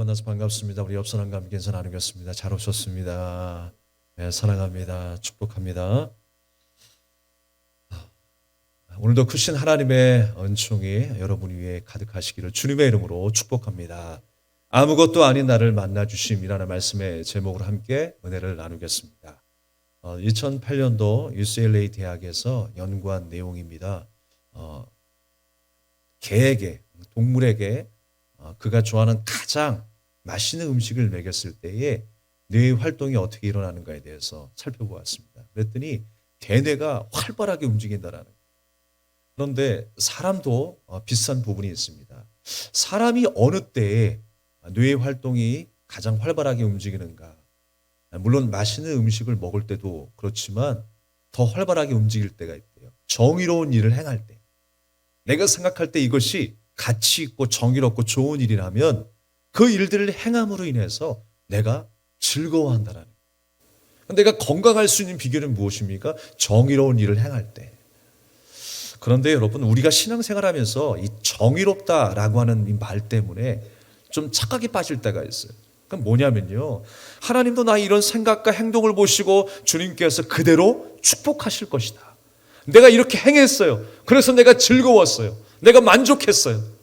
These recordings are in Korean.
만나서 반갑습니다. 우리 옆 사람과 함께 인사 나누겠습니다. 잘 오셨습니다. 네, 사랑합니다. 축복합니다. 오늘도 크신 하나님의 은총이 여러분 위에 가득하시기를 주님의 이름으로 축복합니다. 아무것도 아닌 나를 만나주심이라는 말씀의 제목으로 함께 은혜를 나누겠습니다. 2008년도 UCLA 대학에서 연구한 내용입니다. 개에게, 동물에게 그가 좋아하는 가장 맛있는 음식을 먹였을 때에 뇌의 활동이 어떻게 일어나는가에 대해서 살펴보았습니다. 그랬더니 대뇌가 활발하게 움직인다라는 거예요. 그런데 사람도 비슷한 부분이 있습니다. 사람이 어느 때에 뇌의 활동이 가장 활발하게 움직이는가? 물론 맛있는 음식을 먹을 때도 그렇지만 더 활발하게 움직일 때가 있대요. 정의로운 일을 행할 때. 내가 생각할 때 이것이 가치 있고 정의롭고 좋은 일이라면 그 일들을 행함으로 인해서 내가 즐거워한다라는 거예요. 내가 건강할 수 있는 비결은 무엇입니까? 정의로운 일을 행할 때. 그런데 여러분, 우리가 신앙생활하면서 이 정의롭다라고 하는 이 말 때문에 좀 착각에 빠질 때가 있어요. 그건 뭐냐면요, 하나님도 나의 이런 생각과 행동을 보시고 주님께서 그대로 축복하실 것이다. 내가 이렇게 행했어요. 그래서 내가 즐거웠어요. 내가 만족했어요.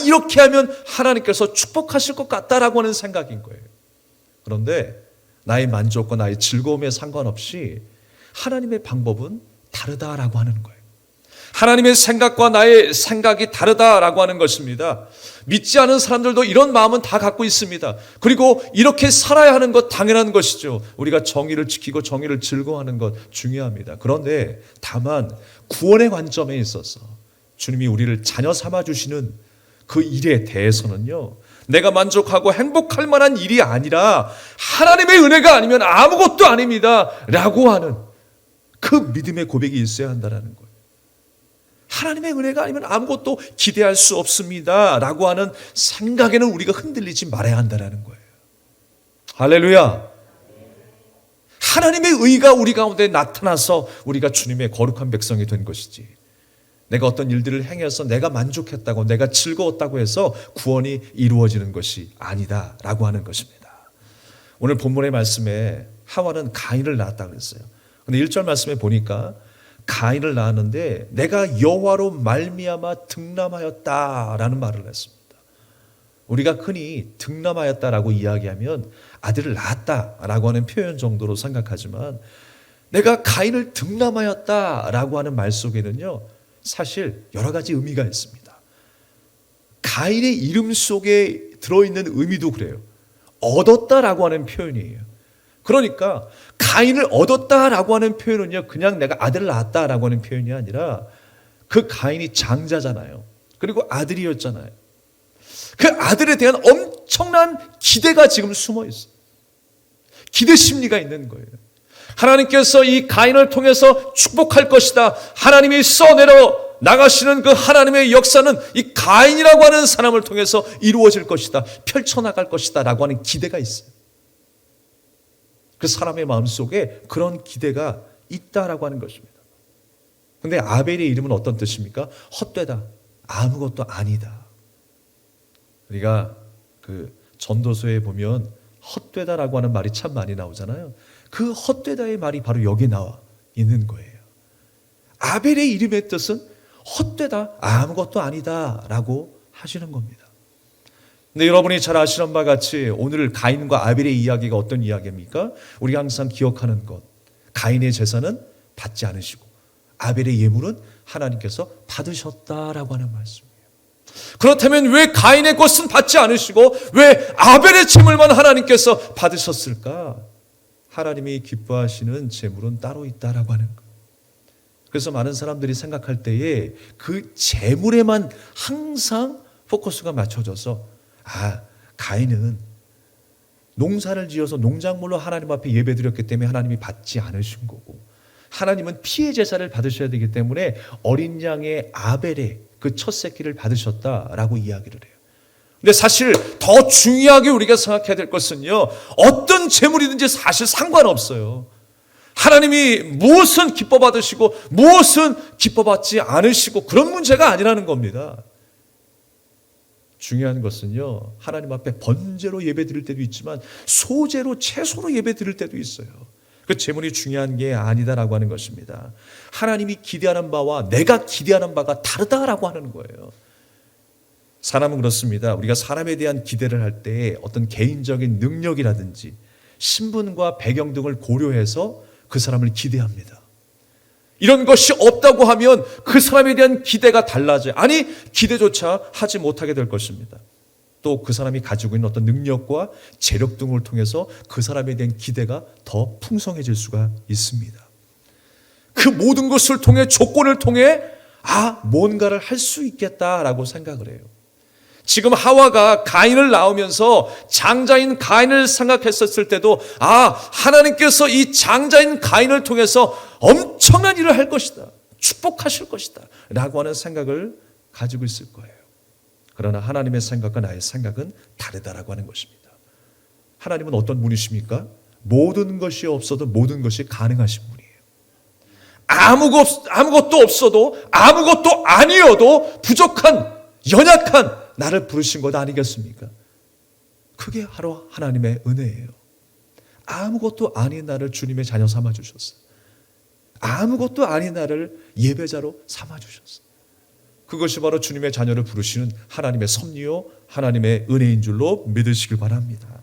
이렇게 하면 하나님께서 축복하실 것 같다라고 하는 생각인 거예요. 그런데 나의 만족과 나의 즐거움에 상관없이 하나님의 방법은 다르다라고 하는 거예요. 하나님의 생각과 나의 생각이 다르다라고 하는 것입니다. 믿지 않은 사람들도 이런 마음은 다 갖고 있습니다. 그리고 이렇게 살아야 하는 것 당연한 것이죠. 우리가 정의를 지키고 정의를 즐거워하는 것 중요합니다. 그런데 다만 구원의 관점에 있어서 주님이 우리를 자녀 삼아주시는 그 일에 대해서는요, 내가 만족하고 행복할 만한 일이 아니라 하나님의 은혜가 아니면 아무것도 아닙니다 라고 하는 그 믿음의 고백이 있어야 한다는 거예요. 하나님의 은혜가 아니면 아무것도 기대할 수 없습니다 라고 하는 생각에는 우리가 흔들리지 말아야 한다는 거예요. 할렐루야. 하나님의 의가 우리 가운데 나타나서 우리가 주님의 거룩한 백성이 된 것이지, 내가 어떤 일들을 행해서 내가 만족했다고, 내가 즐거웠다고 해서 구원이 이루어지는 것이 아니다라고 하는 것입니다. 오늘 본문의 말씀에 하와는 가인을 낳았다고 했어요. 그런데 1절 말씀에 보니까 가인을 낳았는데 내가 여호와로 말미암아 득남하였다라는 말을 했습니다. 우리가 흔히 득남하였다라고 이야기하면 아들을 낳았다라고 하는 표현 정도로 생각하지만, 내가 가인을 득남하였다라고 하는 말 속에는요, 사실 여러 가지 의미가 있습니다. 가인의 이름 속에 들어있는 의미도 그래요. 얻었다라고 하는 표현이에요. 그러니까 가인을 얻었다라고 하는 표현은요, 그냥 내가 아들을 낳았다라고 하는 표현이 아니라 그 가인이 장자잖아요. 그리고 아들이었잖아요. 그 아들에 대한 엄청난 기대가 지금 숨어 있어요. 기대 심리가 있는 거예요. 하나님께서 이 가인을 통해서 축복할 것이다. 하나님이 써내려 나가시는 그 하나님의 역사는 이 가인이라고 하는 사람을 통해서 이루어질 것이다. 펼쳐나갈 것이다 라고 하는 기대가 있어요. 그 사람의 마음속에 그런 기대가 있다라고 하는 것입니다. 그런데 아벨의 이름은 어떤 뜻입니까? 헛되다. 아무것도 아니다. 우리가 그 전도서에 보면 헛되다라고 하는 말이 참 많이 나오잖아요. 그 헛되다의 말이 바로 여기 나와 있는 거예요. 아벨의 이름의 뜻은 헛되다, 아무것도 아니다 라고 하시는 겁니다. 근데 여러분이 잘 아시는 바와 같이 오늘 가인과 아벨의 이야기가 어떤 이야기입니까? 우리가 항상 기억하는 것, 가인의 제사는 받지 않으시고 아벨의 예물은 하나님께서 받으셨다라고 하는 말씀이에요. 그렇다면 왜 가인의 것은 받지 않으시고 왜 아벨의 제물만 하나님께서 받으셨을까? 하나님이 기뻐하시는 제물은 따로 있다라고 하는 거예요. 그래서 많은 사람들이 생각할 때에 그 제물에만 항상 포커스가 맞춰져서, 가인은 농사를 지어서 농작물로 하나님 앞에 예배드렸기 때문에 하나님이 받지 않으신 거고, 하나님은 피의 제사를 받으셔야 되기 때문에 어린 양의 아벨의 그 첫 새끼를 받으셨다라고 이야기를 해요. 근데 사실 더 중요하게 우리가 생각해야 될 것은요, 어떤 제물이든지 사실 상관없어요. 하나님이 무엇은 기뻐 받으시고 무엇은 기뻐 받지 않으시고 그런 문제가 아니라는 겁니다. 중요한 것은요, 하나님 앞에 번제로 예배 드릴 때도 있지만 소제로 채소로 예배 드릴 때도 있어요. 그 제물이 중요한 게 아니다라고 하는 것입니다. 하나님이 기대하는 바와 내가 기대하는 바가 다르다라고 하는 거예요. 사람은 그렇습니다. 우리가 사람에 대한 기대를 할 때 어떤 개인적인 능력이라든지 신분과 배경 등을 고려해서 그 사람을 기대합니다. 이런 것이 없다고 하면 그 사람에 대한 기대가 달라져요. 아니, 기대조차 하지 못하게 될 것입니다. 또 그 사람이 가지고 있는 어떤 능력과 재력 등을 통해서 그 사람에 대한 기대가 더 풍성해질 수가 있습니다. 그 모든 것을 통해, 조건을 통해 뭔가를 할 수 있겠다라고 생각을 해요. 지금 하와가 가인을 낳으면서 장자인 가인을 생각했었을 때도 하나님께서 이 장자인 가인을 통해서 엄청난 일을 할 것이다, 축복하실 것이다 라고 하는 생각을 가지고 있을 거예요. 그러나 하나님의 생각과 나의 생각은 다르다라고 하는 것입니다. 하나님은 어떤 분이십니까? 모든 것이 없어도 모든 것이 가능하신 분이에요. 아무것도 없어도, 아무것도 아니어도 부족한, 연약한 나를 부르신 것 아니겠습니까? 그게 바로 하나님의 은혜예요. 아무것도 아닌 나를 주님의 자녀 삼아주셨어요. 아무것도 아닌 나를 예배자로 삼아주셨어요. 그것이 바로 주님의 자녀를 부르시는 하나님의 섭리요, 하나님의 은혜인 줄로 믿으시길 바랍니다.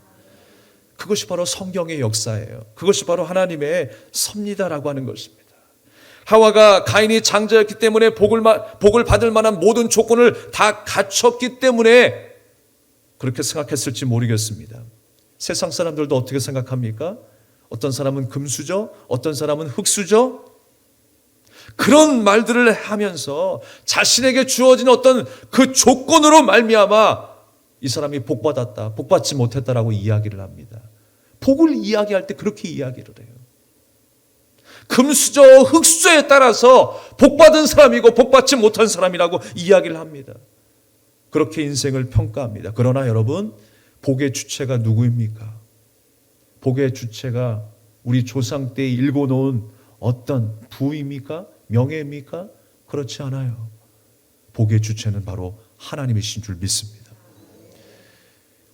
그것이 바로 성경의 역사예요. 그것이 바로 하나님의 섭리다라고 하는 것입니다. 하와가 가인이 장자였기 때문에 복을 받을 만한 모든 조건을 다 갖췄기 때문에 그렇게 생각했을지 모르겠습니다. 세상 사람들도 어떻게 생각합니까? 어떤 사람은 금수저, 어떤 사람은 흙수저, 그런 말들을 하면서 자신에게 주어진 어떤 그 조건으로 말미암아 이 사람이 복받았다, 복받지 못했다라고 이야기를 합니다. 복을 이야기할 때 그렇게 이야기를 해요. 금수저, 흙수저에 따라서 복받은 사람이고 복받지 못한 사람이라고 이야기를 합니다. 그렇게 인생을 평가합니다. 그러나 여러분, 복의 주체가 누구입니까? 복의 주체가 우리 조상 때 일궈놓은 어떤 부입니까? 명예입니까? 그렇지 않아요. 복의 주체는 바로 하나님이신 줄 믿습니다.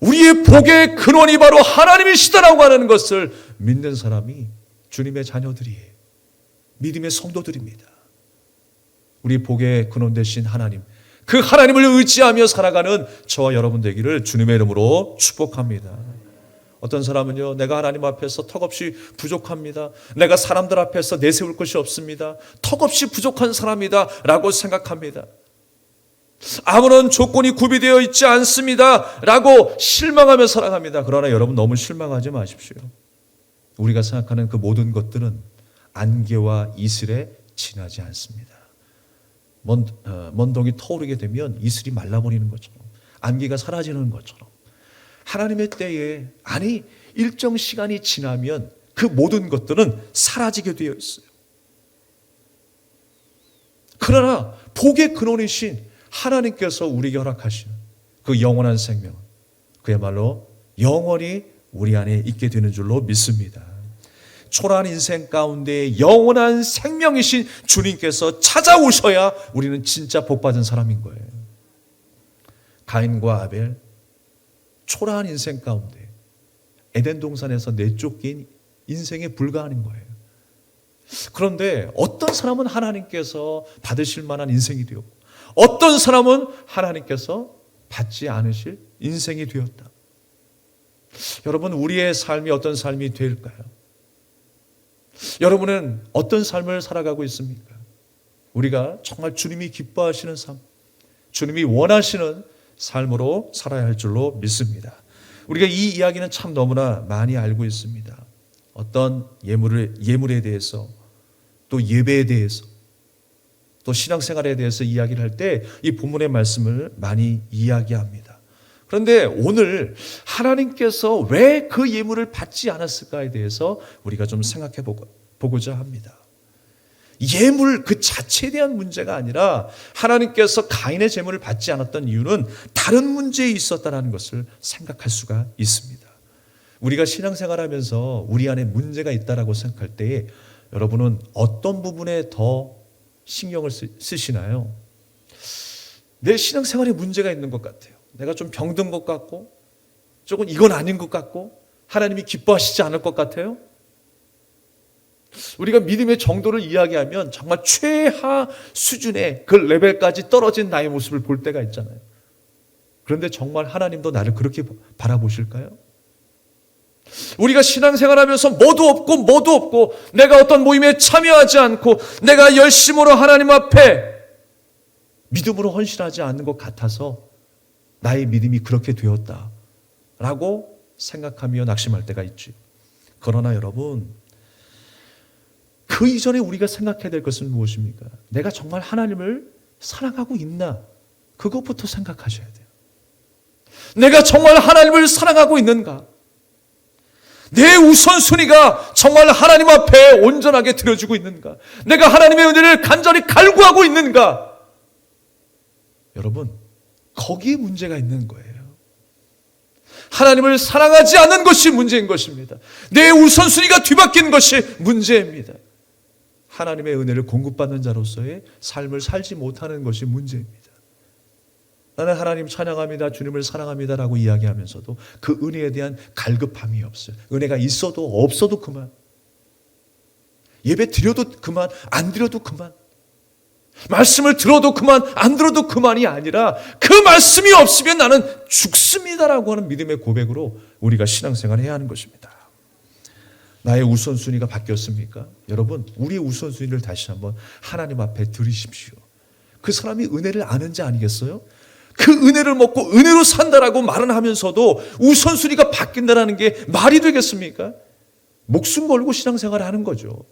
우리의 복의 근원이 바로 하나님이시다라고 하는 것을 믿는 사람이 주님의 자녀들이에요. 믿음의 성도들입니다. 우리 복의 근원 되신 하나님, 그 하나님을 의지하며 살아가는 저와 여러분 되기를 주님의 이름으로 축복합니다. 어떤 사람은요, 내가 하나님 앞에서 턱없이 부족합니다. 내가 사람들 앞에서 내세울 것이 없습니다. 턱없이 부족한 사람이다 라고 생각합니다. 아무런 조건이 구비되어 있지 않습니다 라고 실망하며 살아갑니다. 그러나 여러분, 너무 실망하지 마십시오. 우리가 생각하는 그 모든 것들은 안개와 이슬에 지나지 않습니다. 먼 동이 터오르게 되면 이슬이 말라버리는 것처럼, 안개가 사라지는 것처럼, 하나님의 때에, 일정 시간이 지나면 그 모든 것들은 사라지게 되어 있어요. 그러나 복의 근원이신 하나님께서 우리에게 허락하시는 그 영원한 생명, 그야말로 영원히 우리 안에 있게 되는 줄로 믿습니다. 초라한 인생 가운데 영원한 생명이신 주님께서 찾아오셔야 우리는 진짜 복받은 사람인 거예요. 가인과 아벨, 초라한 인생 가운데 에덴 동산에서 내쫓긴 인생에 불과한 거예요. 그런데 어떤 사람은 하나님께서 받으실 만한 인생이 되었고, 어떤 사람은 하나님께서 받지 않으실 인생이 되었다. 여러분, 우리의 삶이 어떤 삶이 될까요? 여러분은 어떤 삶을 살아가고 있습니까? 우리가 정말 주님이 기뻐하시는 삶, 주님이 원하시는 삶으로 살아야 할 줄로 믿습니다. 우리가 이 이야기는 참 너무나 많이 알고 있습니다. 어떤 예물에 대해서, 또 예배에 대해서, 또 신앙생활에 대해서 이야기를 할 때 이 본문의 말씀을 많이 이야기합니다. 그런데 오늘 하나님께서 왜 그 예물을 받지 않았을까에 대해서 우리가 좀 생각해 보고자 합니다. 예물 그 자체에 대한 문제가 아니라 하나님께서 가인의 제물을 받지 않았던 이유는 다른 문제에 있었다는 것을 생각할 수가 있습니다. 우리가 신앙생활하면서 우리 안에 문제가 있다라고 생각할 때에 여러분은 어떤 부분에 더 신경을 쓰시나요? 내 신앙생활에 문제가 있는 것 같아요. 내가 좀 병든 것 같고 조금 이건 아닌 것 같고 하나님이 기뻐하시지 않을 것 같아요. 우리가 믿음의 정도를 이야기하면 정말 최하 수준의 그 레벨까지 떨어진 나의 모습을 볼 때가 있잖아요. 그런데 정말 하나님도 나를 그렇게 바라보실까요? 우리가 신앙생활하면서 뭐도 없고 내가 어떤 모임에 참여하지 않고 내가 열심으로 하나님 앞에 믿음으로 헌신하지 않는 것 같아서 나의 믿음이 그렇게 되었다라고 생각하며 낙심할 때가 있지. 그러나 여러분, 그 이전에 우리가 생각해야 될 것은 무엇입니까? 내가 정말 하나님을 사랑하고 있나? 그것부터 생각하셔야 돼요. 내가 정말 하나님을 사랑하고 있는가? 내 우선순위가 정말 하나님 앞에 온전하게 드려지고 있는가? 내가 하나님의 은혜를 간절히 갈구하고 있는가? 여러분, 거기에 문제가 있는 거예요. 하나님을 사랑하지 않는 것이 문제인 것입니다. 내 우선순위가 뒤바뀐 것이 문제입니다. 하나님의 은혜를 공급받는 자로서의 삶을 살지 못하는 것이 문제입니다. 나는 하나님 찬양합니다, 주님을 사랑합니다라고 이야기하면서도 그 은혜에 대한 갈급함이 없어요. 은혜가 있어도 없어도 그만. 예배 드려도 그만, 안 드려도 그만. 말씀을 들어도 그만, 안 들어도 그만이 아니라 그 말씀이 없으면 나는 죽습니다라고 하는 믿음의 고백으로 우리가 신앙생활을 해야 하는 것입니다. 나의 우선순위가 바뀌었습니까? 여러분, 우리의 우선순위를 다시 한번 하나님 앞에 드리십시오. 그 사람이 은혜를 아는 자 아니겠어요? 그 은혜를 먹고 은혜로 산다라고 말은 하면서도 우선순위가 바뀐다라는 게 말이 되겠습니까? 목숨 걸고 신앙생활을 하는 거죠.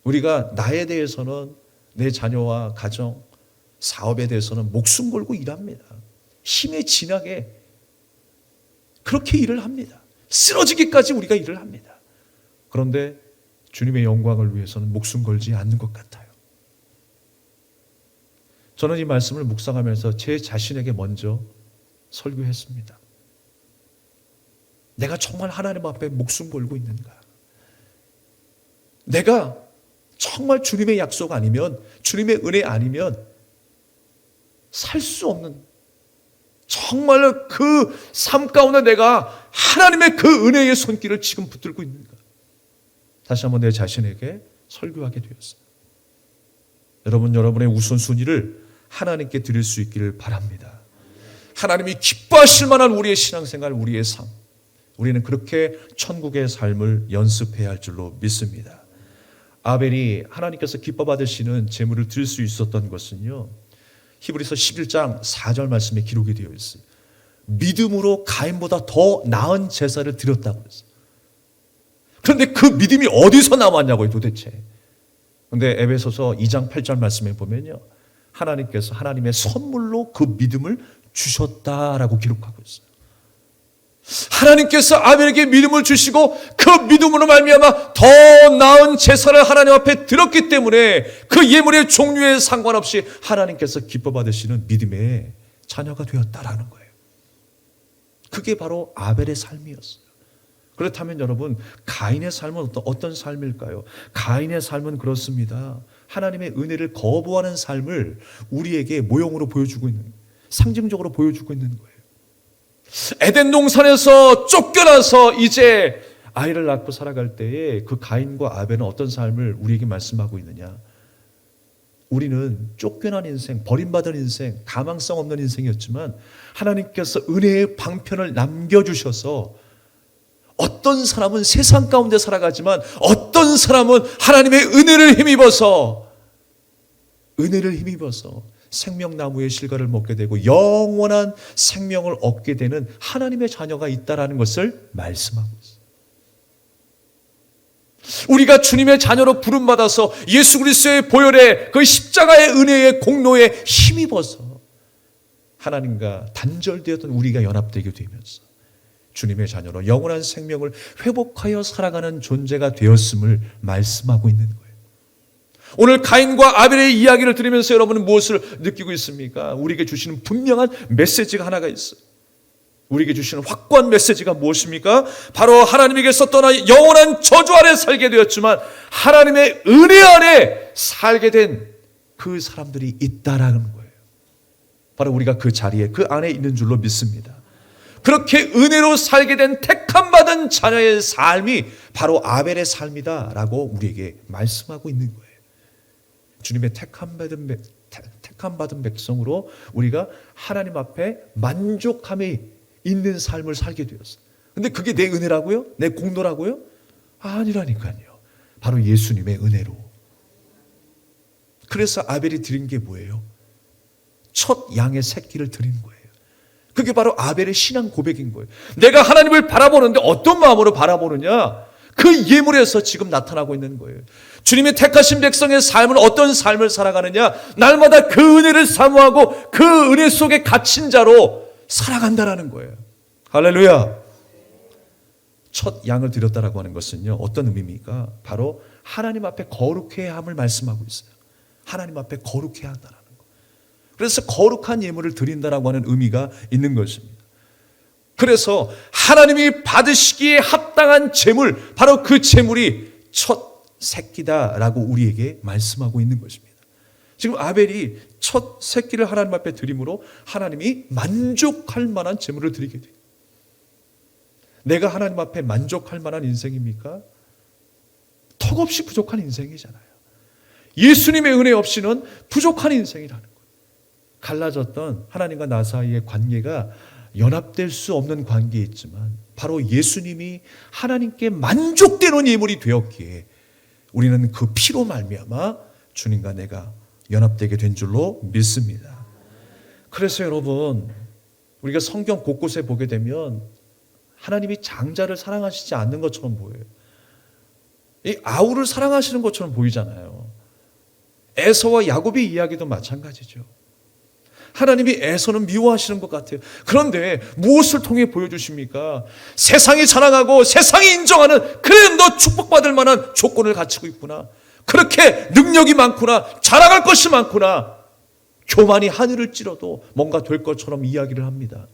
우리가 나에 대해서는 내 자녀와 가정, 사업에 대해서는 목숨 걸고 일합니다. 힘에 진하게 그렇게 일을 합니다. 쓰러지기까지 우리가 일을 합니다. 그런데 주님의 영광을 위해서는 목숨 걸지 않는 것 같아요. 저는 이 말씀을 묵상하면서 제 자신에게 먼저 설교했습니다. 내가 정말 하나님 앞에 목숨 걸고 있는가? 내가 정말 주님의 약속 아니면, 주님의 은혜 아니면 살 수 없는, 정말로 그 삶 가운데 내가 하나님의 그 은혜의 손길을 지금 붙들고 있는가? 다시 한번 내 자신에게 설교하게 되었어요. 여러분, 여러분의 우선순위를 하나님께 드릴 수 있기를 바랍니다. 하나님이 기뻐하실 만한 우리의 신앙생활, 우리의 삶, 우리는 그렇게 천국의 삶을 연습해야 할 줄로 믿습니다. 아벨이 하나님께서 기뻐 받으시는 제물을 드릴 수 있었던 것은요, 히브리서 11장 4절 말씀에 기록이 되어 있어요. 믿음으로 가인보다 더 나은 제사를 드렸다고 했어요. 그런데 그 믿음이 어디서 나왔냐고요, 도대체. 그런데 에베소서 2장 8절 말씀에 보면요, 하나님께서 하나님의 선물로 그 믿음을 주셨다라고 기록하고 있어요. 하나님께서 아벨에게 믿음을 주시고 그 믿음으로 말미암아 더 나은 제사를 하나님 앞에 드렸기 때문에 그 예물의 종류에 상관없이 하나님께서 기뻐 받으시는 믿음의 자녀가 되었다라는 거예요. 그게 바로 아벨의 삶이었어요. 그렇다면 여러분, 가인의 삶은 어떤 삶일까요? 가인의 삶은 그렇습니다. 하나님의 은혜를 거부하는 삶을 우리에게 모형으로 보여주고 있는, 상징적으로 보여주고 있는 거예요. 에덴 동산에서 쫓겨나서 이제 아이를 낳고 살아갈 때에 그 가인과 아벨은 어떤 삶을 우리에게 말씀하고 있느냐? 우리는 쫓겨난 인생, 버림받은 인생, 가망성 없는 인생이었지만 하나님께서 은혜의 방편을 남겨주셔서 어떤 사람은 세상 가운데 살아가지만 어떤 사람은 하나님의 은혜를 힘입어서 생명나무의 실과를 먹게 되고 영원한 생명을 얻게 되는 하나님의 자녀가 있다라는 것을 말씀하고 있어요. 우리가 주님의 자녀로 부름받아서 예수 그리스도의 보혈의 그 십자가의 은혜의 공로에 힘입어서 하나님과 단절되었던 우리가 연합되게 되면서 주님의 자녀로 영원한 생명을 회복하여 살아가는 존재가 되었음을 말씀하고 있는 거예요. 오늘 가인과 아벨의 이야기를 들으면서 여러분은 무엇을 느끼고 있습니까? 우리에게 주시는 분명한 메시지가 하나가 있어요. 우리에게 주시는 확고한 메시지가 무엇입니까? 바로 하나님에게서 떠나 영원한 저주 아래 살게 되었지만 하나님의 은혜 안에 살게 된 그 사람들이 있다라는 거예요. 바로 우리가 그 자리에 그 안에 있는 줄로 믿습니다. 그렇게 은혜로 살게 된 택함 받은 자녀의 삶이 바로 아벨의 삶이다 라고 우리에게 말씀하고 있는 거예요. 주님의 택함 받은 백성으로 우리가 하나님 앞에 만족함이 있는 삶을 살게 되었어요. 근데 그게 내 은혜라고요? 내 공로라고요? 아니라니까요. 바로 예수님의 은혜로. 그래서 아벨이 드린 게 뭐예요? 첫 양의 새끼를 드린 거예요. 그게 바로 아벨의 신앙 고백인 거예요. 내가 하나님을 바라보는데 어떤 마음으로 바라보느냐? 그 예물에서 지금 나타나고 있는 거예요. 주님의 택하신 백성의 삶은 어떤 삶을 살아가느냐? 날마다 그 은혜를 사모하고 그 은혜 속에 갇힌 자로 살아간다라는 거예요. 할렐루야. 첫 양을 드렸다라고 하는 것은요, 어떤 의미입니까? 바로 하나님 앞에 거룩해야 함을 말씀하고 있어요. 하나님 앞에 거룩해야 한다라는 거. 그래서 거룩한 예물을 드린다라고 하는 의미가 있는 것입니다. 그래서 하나님이 받으시기에 합당한 제물, 바로 그 제물이 첫 새끼다라고 우리에게 말씀하고 있는 것입니다. 지금 아벨이 첫 새끼를 하나님 앞에 드림으로 하나님이 만족할 만한 제물을 드리게 돼요. 내가 하나님 앞에 만족할 만한 인생입니까? 턱없이 부족한 인생이잖아요. 예수님의 은혜 없이는 부족한 인생이라는 거예요. 갈라졌던 하나님과 나 사이의 관계가 연합될 수 없는 관계였지만 바로 예수님이 하나님께 만족되는 예물이 되었기에 우리는 그 피로 말미암아 주님과 내가 연합되게 된 줄로 믿습니다. 그래서 여러분, 우리가 성경 곳곳에 보게 되면 하나님이 장자를 사랑하시지 않는 것처럼 보여요. 이 아우를 사랑하시는 것처럼 보이잖아요. 에서와 야곱의 이야기도 마찬가지죠. 하나님이 에서는 미워하시는 것 같아요. 그런데 무엇을 통해 보여주십니까? 세상이 자랑하고 세상이 인정하는, 그래 너 축복받을 만한 조건을 갖추고 있구나, 그렇게 능력이 많구나, 자랑할 것이 많구나, 교만이 하늘을 찌러도 뭔가 될 것처럼 이야기를 합니다.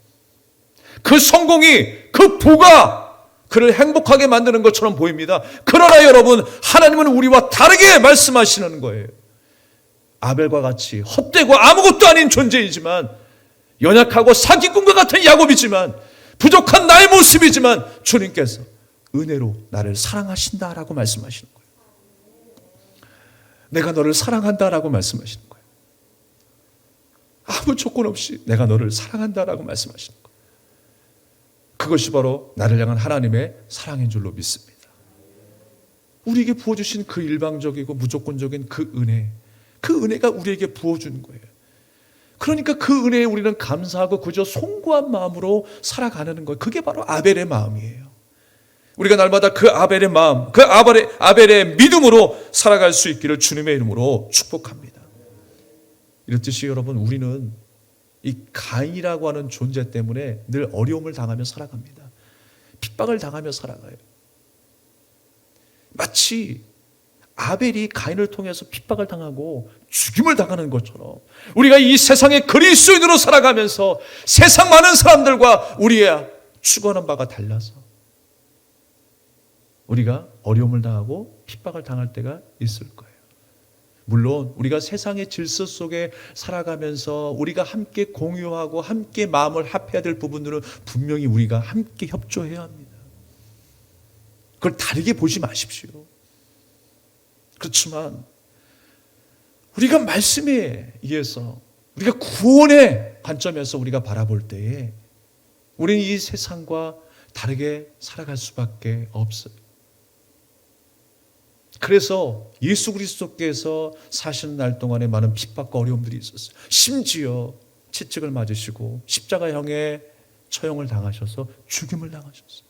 그 성공이, 그 부가 그를 행복하게 만드는 것처럼 보입니다. 그러나 여러분, 하나님은 우리와 다르게 말씀하시는 거예요. 아벨과 같이 헛되고 아무것도 아닌 존재이지만, 연약하고 사기꾼과 같은 야곱이지만, 부족한 나의 모습이지만 주님께서 은혜로 나를 사랑하신다라고 말씀하시는 거예요. 내가 너를 사랑한다라고 말씀하시는 거예요. 아무 조건 없이 내가 너를 사랑한다라고 말씀하시는 거예요. 그것이 바로 나를 향한 하나님의 사랑인 줄로 믿습니다. 우리에게 부어주신 그 일방적이고 무조건적인 그 은혜, 그 은혜가 우리에게 부어주는 거예요. 그러니까 그 은혜에 우리는 감사하고 그저 송구한 마음으로 살아가는 거예요. 그게 바로 아벨의 마음이에요. 우리가 날마다 그 아벨의 마음, 그 아벨의 믿음으로 살아갈 수 있기를 주님의 이름으로 축복합니다. 이렇듯이 여러분, 우리는 이 가인이라고 하는 존재 때문에 늘 어려움을 당하며 살아갑니다. 핍박을 당하며 살아가요. 마치 아벨이 가인을 통해서 핍박을 당하고 죽임을 당하는 것처럼 우리가 이 세상의 그리스도인으로 살아가면서 세상 많은 사람들과 우리의 추구하는 바가 달라서 우리가 어려움을 당하고 핍박을 당할 때가 있을 거예요. 물론 우리가 세상의 질서 속에 살아가면서 우리가 함께 공유하고 함께 마음을 합해야 될 부분들은 분명히 우리가 함께 협조해야 합니다. 그걸 다르게 보지 마십시오. 그렇지만 우리가 말씀에 의해서, 우리가 구원의 관점에서 우리가 바라볼 때에 우리는 이 세상과 다르게 살아갈 수밖에 없어요. 그래서 예수 그리스도께서 사시는 날 동안에 많은 핍박과 어려움들이 있었어요. 심지어 채찍을 맞으시고 십자가형의 처형을 당하셔서 죽임을 당하셨어요.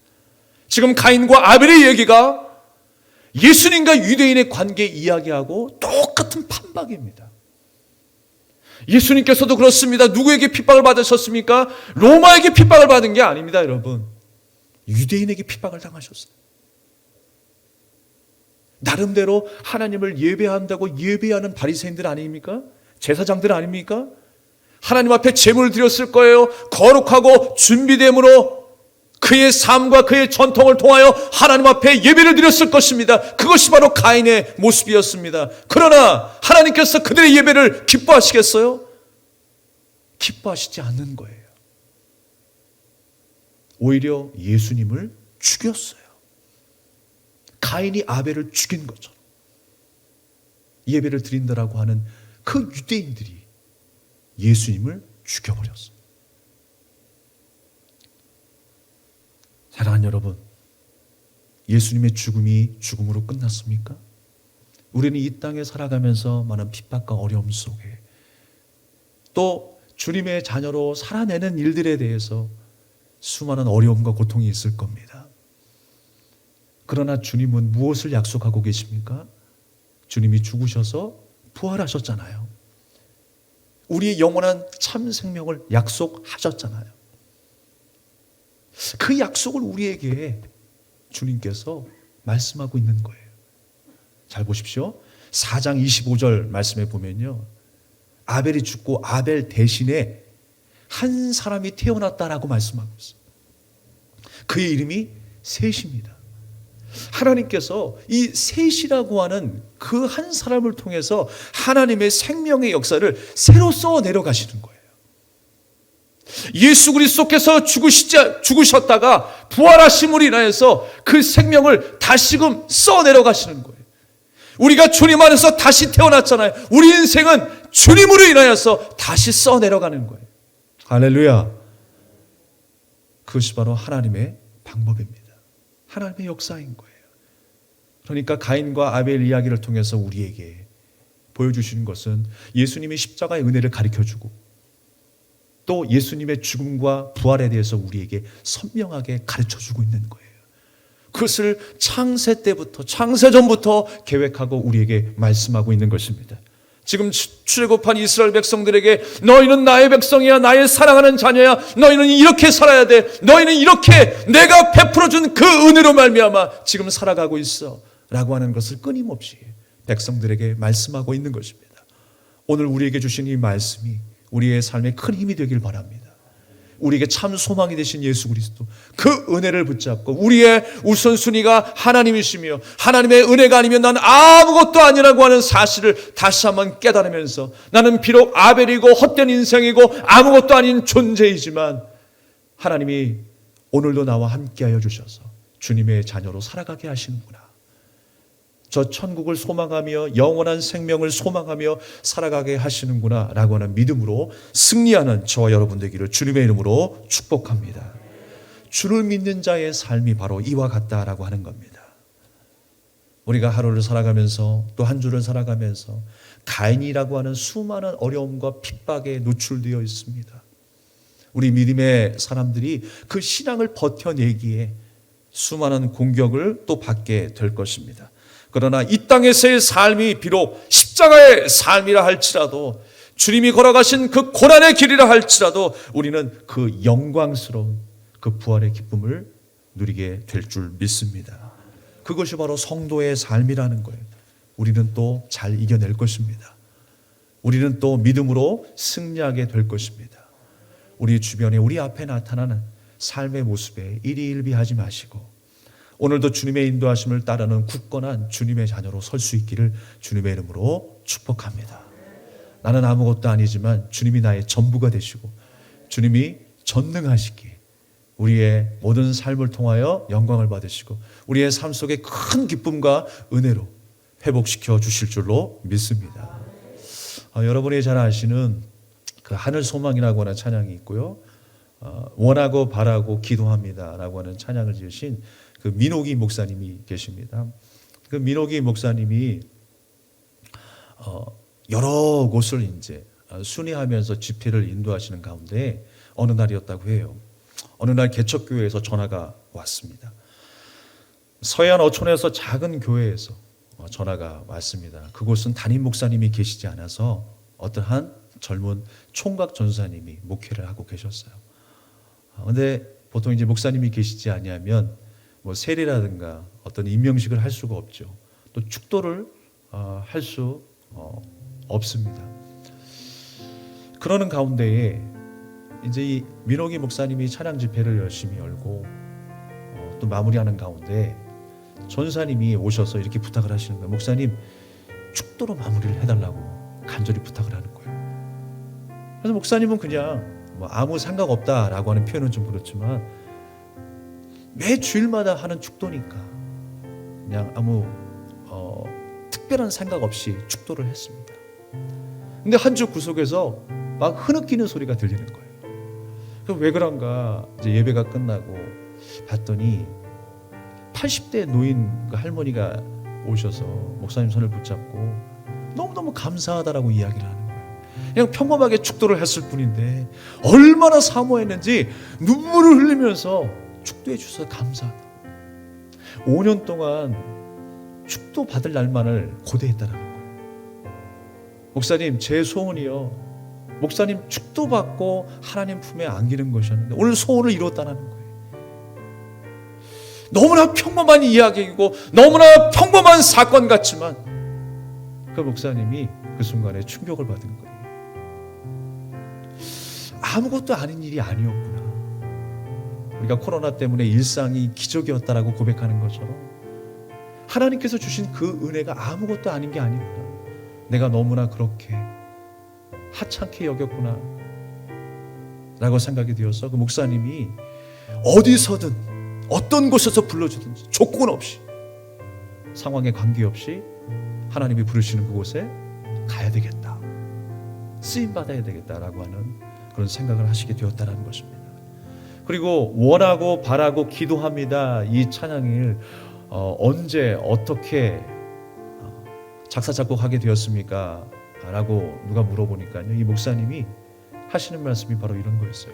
지금 가인과 아벨의 얘기가 예수님과 유대인의 관계 이야기하고 똑같은 판박입니다. 예수님께서도 그렇습니다. 누구에게 핍박을 받으셨습니까? 로마에게 핍박을 받은 게 아닙니다, 여러분. 유대인에게 핍박을 당하셨어요. 나름대로 하나님을 예배한다고 예배하는 바리새인들 아닙니까? 제사장들 아닙니까? 하나님 앞에 제물을 드렸을 거예요. 거룩하고 준비됨으로 그의 삶과 그의 전통을 통하여 하나님 앞에 예배를 드렸을 것입니다. 그것이 바로 가인의 모습이었습니다. 그러나 하나님께서 그들의 예배를 기뻐하시겠어요? 기뻐하시지 않는 거예요. 오히려 예수님을 죽였어요. 가인이 아벨을 죽인 것처럼 예배를 드린다라고 하는 그 유대인들이 예수님을 죽여버렸어요. 사랑하는 여러분, 예수님의 죽음이 죽음으로 끝났습니까? 우리는 이 땅에 살아가면서 많은 핍박과 어려움 속에 또 주님의 자녀로 살아내는 일들에 대해서 수많은 어려움과 고통이 있을 겁니다. 그러나 주님은 무엇을 약속하고 계십니까? 주님이 죽으셔서 부활하셨잖아요. 우리의 영원한 참 생명을 약속하셨잖아요. 그 약속을 우리에게 주님께서 말씀하고 있는 거예요. 잘 보십시오. 4장 25절 말씀에 보면요, 아벨이 죽고 아벨 대신에 한 사람이 태어났다라고 말씀하고 있어요. 그의 이름이 셋입니다. 하나님께서 이 셋이라고 하는 그 한 사람을 통해서 하나님의 생명의 역사를 새로 써 내려가시는 거예요. 예수 그리스도께서 죽으셨다가 부활하심으로 인하여서 그 생명을 다시금 써 내려가시는 거예요. 우리가 주님 안에서 다시 태어났잖아요. 우리 인생은 주님으로 인하여서 다시 써 내려가는 거예요. 할렐루야. 그것이 바로 하나님의 방법입니다. 하나님의 역사인 거예요. 그러니까 가인과 아벨 이야기를 통해서 우리에게 보여주시는 것은 예수님이 십자가의 은혜를 가르쳐주고 또 예수님의 죽음과 부활에 대해서 우리에게 선명하게 가르쳐주고 있는 거예요. 그것을 창세 때부터, 창세전부터 계획하고 우리에게 말씀하고 있는 것입니다. 지금 출애굽한 이스라엘 백성들에게 너희는 나의 백성이야, 나의 사랑하는 자녀야, 너희는 이렇게 살아야 돼, 너희는 이렇게 내가 베풀어준 그 은혜로 말미암아 지금 살아가고 있어 라고 하는 것을 끊임없이 백성들에게 말씀하고 있는 것입니다. 오늘 우리에게 주신 이 말씀이 우리의 삶에 큰 힘이 되길 바랍니다. 우리에게 참 소망이 되신 예수 그리스도, 그 은혜를 붙잡고 우리의 우선순위가 하나님이시며 하나님의 은혜가 아니면 난 아무것도 아니라고 하는 사실을 다시 한번 깨달으면서 나는 비록 아벨이고 헛된 인생이고 아무것도 아닌 존재이지만 하나님이 오늘도 나와 함께하여 주셔서 주님의 자녀로 살아가게 하시는구나, 저 천국을 소망하며 영원한 생명을 소망하며 살아가게 하시는구나 라고 하는 믿음으로 승리하는 저와 여러분 되기를 주님의 이름으로 축복합니다. 주를 믿는 자의 삶이 바로 이와 같다라고 하는 겁니다. 우리가 하루를 살아가면서 또 한 주를 살아가면서 가인이라고 하는 수많은 어려움과 핍박에 노출되어 있습니다. 우리 믿음의 사람들이 그 신앙을 버텨내기에 수많은 공격을 또 받게 될 것입니다. 그러나 이 땅에서의 삶이 비록 십자가의 삶이라 할지라도, 주님이 걸어가신 그 고난의 길이라 할지라도 우리는 그 영광스러운 그 부활의 기쁨을 누리게 될 줄 믿습니다. 그것이 바로 성도의 삶이라는 거예요. 우리는 또 잘 이겨낼 것입니다. 우리는 또 믿음으로 승리하게 될 것입니다. 우리 주변에, 우리 앞에 나타나는 삶의 모습에 일희일비하지 마시고 오늘도 주님의 인도하심을 따르는 굳건한 주님의 자녀로 설 수 있기를 주님의 이름으로 축복합니다. 나는 아무것도 아니지만 주님이 나의 전부가 되시고 주님이 전능하시기에 우리의 모든 삶을 통하여 영광을 받으시고 우리의 삶 속에 큰 기쁨과 은혜로 회복시켜 주실 줄로 믿습니다. 여러분이 잘 아시는 그 하늘 소망이라고 하는 찬양이 있고요, 원하고 바라고 기도합니다 라고 하는 찬양을 지으신 그 민옥이 목사님이 계십니다. 그 민옥이 목사님이 여러 곳을 이제 순회하면서 집회를 인도하시는 가운데 어느 날이었다고 해요. 어느 날 개척교회에서 전화가 왔습니다. 서해안 어촌에서 작은 교회에서 전화가 왔습니다. 그곳은 담임 목사님이 계시지 않아서 어떠한 젊은 총각 전사님이 목회를 하고 계셨어요. 그런데 보통 이제 목사님이 계시지 아니하면 뭐 세례라든가 어떤 임명식을 할 수가 없죠. 또 축도를 할 수 없습니다. 그러는 가운데에 이제 이 민옥이 목사님이 찬양 집회를 열심히 열고 또 마무리하는 가운데 전사님이 오셔서 이렇게 부탁을 하시는 거예요. 목사님, 축도로 마무리를 해달라고 간절히 부탁을 하는 거예요. 그래서 목사님은 그냥 뭐 아무 생각 없다라고 하는 표현은 좀 그렇지만 매 주일마다 하는 축도니까 그냥 아무 특별한 생각 없이 축도를 했습니다. 근데 한 주 구석에서 막 흐느끼는 소리가 들리는 거예요. 그럼 왜 그런가 이제 예배가 끝나고 봤더니 80대 노인 그 할머니가 오셔서 목사님 손을 붙잡고 너무너무 감사하다라고 이야기를 하는 거예요. 그냥 평범하게 축도를 했을 뿐인데 얼마나 사모했는지 눈물을 흘리면서 축도해 주셔서 감사하다. 5년 동안 축도 받을 날만을 고대했다라는 거예요. 목사님, 제 소원이요, 목사님 축도 받고 하나님 품에 안기는 것이었는데 오늘 소원을 이뤘다는 거예요. 너무나 평범한 이야기이고 너무나 평범한 사건 같지만 그 목사님이 그 순간에 충격을 받은 거예요. 아무것도 아닌 일이 아니었구나. 우리가 코로나 때문에 일상이 기적이었다라고 고백하는 것처럼 하나님께서 주신 그 은혜가 아무것도 아닌 게 아니구나. 내가 너무나 그렇게 하찮게 여겼구나 라고 생각이 되어서 그 목사님이 어디서든 어떤 곳에서 불러주든지 조건 없이 상황에 관계없이 하나님이 부르시는 그곳에 가야 되겠다, 쓰임받아야 되겠다라고 하는 그런 생각을 하시게 되었다는 것입니다. 그리고 원하고 바라고 기도합니다. 이 찬양을 언제 어떻게 작사 작곡하게 되었습니까? 라고 누가 물어보니까요, 이 목사님이 하시는 말씀이 바로 이런 거였어요.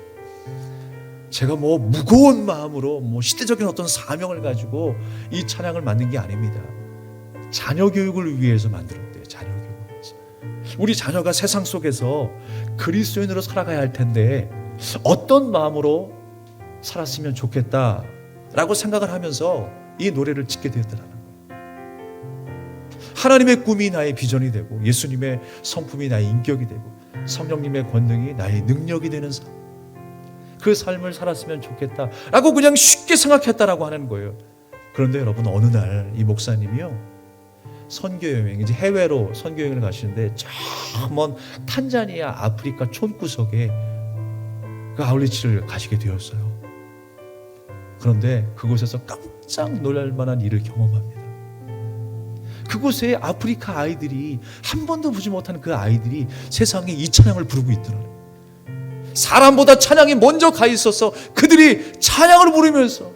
제가 뭐 무거운 마음으로 뭐 시대적인 어떤 사명을 가지고 이 찬양을 만든 게 아닙니다. 자녀 교육을 위해서 만들었대요. 자녀 교육을 위해서. 우리 자녀가 세상 속에서 그리스도인으로 살아가야 할 텐데 어떤 마음으로 살았으면 좋겠다라고 생각을 하면서 이 노래를 짓게 되었다는 거예요. 하나님의 꿈이 나의 비전이 되고 예수님의 성품이 나의 인격이 되고 성령님의 권능이 나의 능력이 되는 삶, 그 삶을 살았으면 좋겠다라고 그냥 쉽게 생각했다라고 하는 거예요. 그런데 여러분, 어느 날 이 목사님이요, 선교여행, 이제 해외로 선교여행을 가시는데 저 먼 탄자니아 아프리카 촌구석에 그 아울리치를 가시게 되었어요. 그런데 그곳에서 깜짝 놀랄 만한 일을 경험합니다. 그곳에 아프리카 아이들이, 한 번도 보지 못하는 그 아이들이 세상에 이 찬양을 부르고 있더라고요. 사람보다 찬양이 먼저 가 있어서 그들이 찬양을 부르면서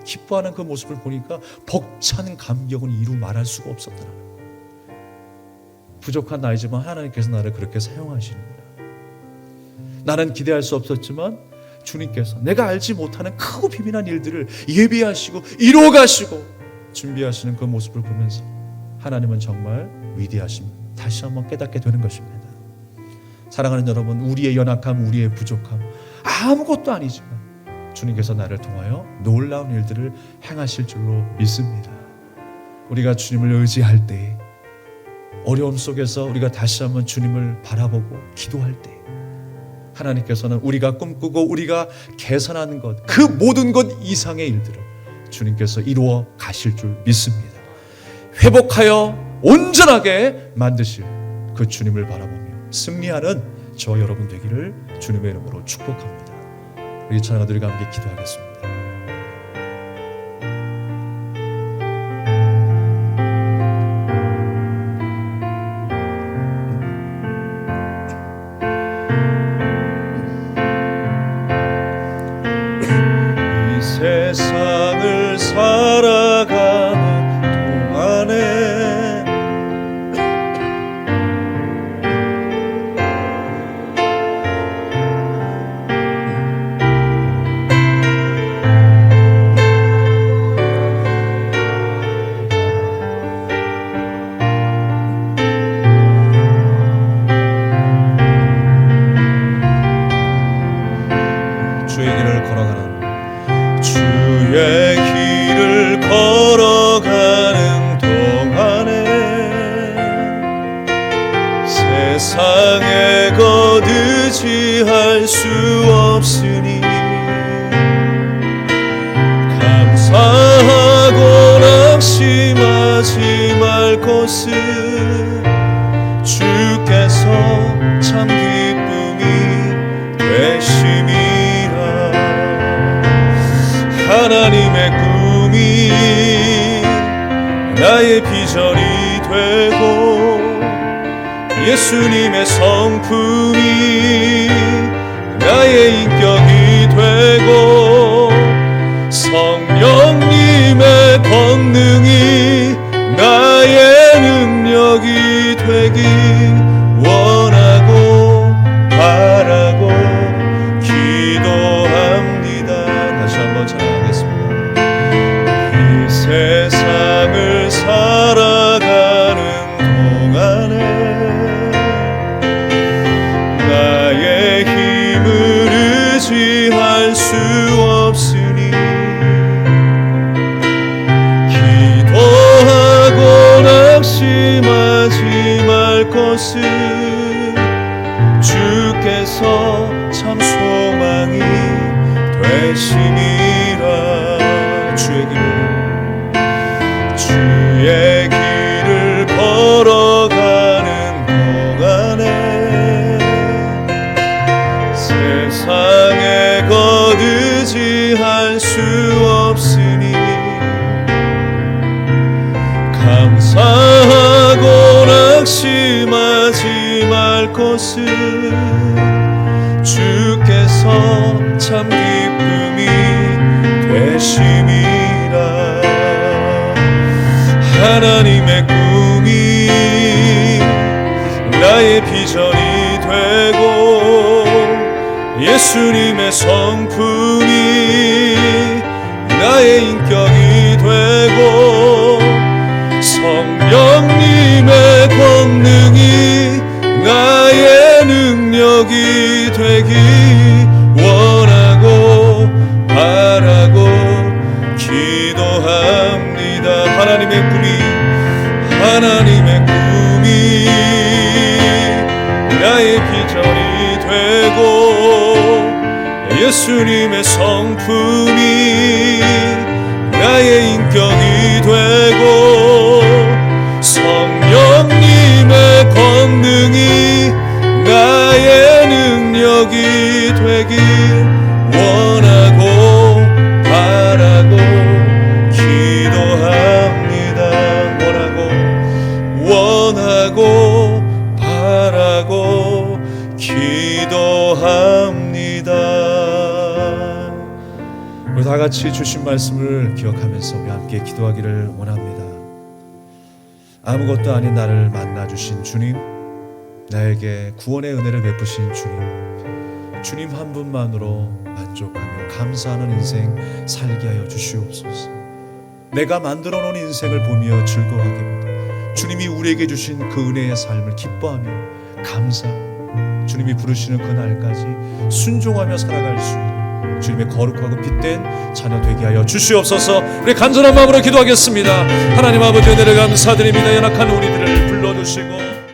기뻐하는 그 모습을 보니까 벅찬 감격은 이루 말할 수가 없었더라고요. 부족한 나이지만 하나님께서 나를 그렇게 사용하시는구나. 나는 기대할 수 없었지만 주님께서 내가 알지 못하는 크고 비밀한 일들을 예비하시고 이루어가시고 준비하시는 그 모습을 보면서 하나님은 정말 위대하심 다시 한번 깨닫게 되는 것입니다. 사랑하는 여러분, 우리의 연약함, 우리의 부족함 아무것도 아니지만 주님께서 나를 통하여 놀라운 일들을 행하실 줄로 믿습니다. 우리가 주님을 의지할 때, 어려움 속에서 우리가 다시 한번 주님을 바라보고 기도할 때 하나님께서는 우리가 꿈꾸고 우리가 계산하는 것, 그 모든 것 이상의 일들을 주님께서 이루어 가실 줄 믿습니다. 회복하여 온전하게 만드실 그 주님을 바라보며 승리하는 저와 여러분 되기를 주님의 이름으로 축복합니다. 우리 찬양가들과 함께 기도하겠습니다. 이 세상을 살아가는 동안에 주의 길을 하나님의 꿈이 나의 비전이 되고 예수님의 성품이 나의 인격이 되고 성령님의 권능이 나의 능력이 되기 원하고 바라고 기도합니다. 다시 한번 찬양하겠습니다. 이 세상을 살아가는 동안에 나의 힘을 의지할 수 없으니 기도하고 낙심하지 말 것을 주께서 참 소망이 되시니라. 주의 길을 걸어가는 동안에 세상에 거두지할 수 없으니 감사하고 낙심하지 말 것을 주께서 참 기쁨이 되심이라. 하나님의 꿈이 나의 비전이 되고 예수님의 성품이 나의 인격이 되고 성령님의 권능이 나의 능력이 되기 원하고 바라고 기도합니다. 하나님의 꿈이 나의 비전이 되고 예수님의 성품이 나의 인격이 되고 성령님의 권능이 나의 능력이 되길 원하고 바라고 기도합니다. 원하고 바라고 기도합니다. 우리 다 같이 주신 말씀을 기억하면서 우리 함께 기도하기를 원합니다. 아무것도 아닌 나를 만나주신 주님, 나에게 구원의 은혜를 베푸신 주님 한 분만으로 만족하며 감사하는 인생 살게 하여 주시옵소서. 내가 만들어 놓은 인생을 보며 즐거워하기보다 주님이 우리에게 주신 그 은혜의 삶을 기뻐하며 감사하며 주님이 부르시는 그 날까지 순종하며 살아갈 수 있는 주님의 거룩하고 빛된 자녀 되게 하여 주시옵소서. 우리 간절한 마음으로 기도하겠습니다. 하나님 아버지 은혜를 감사드립니다. 연약한 우리들을 불러주시고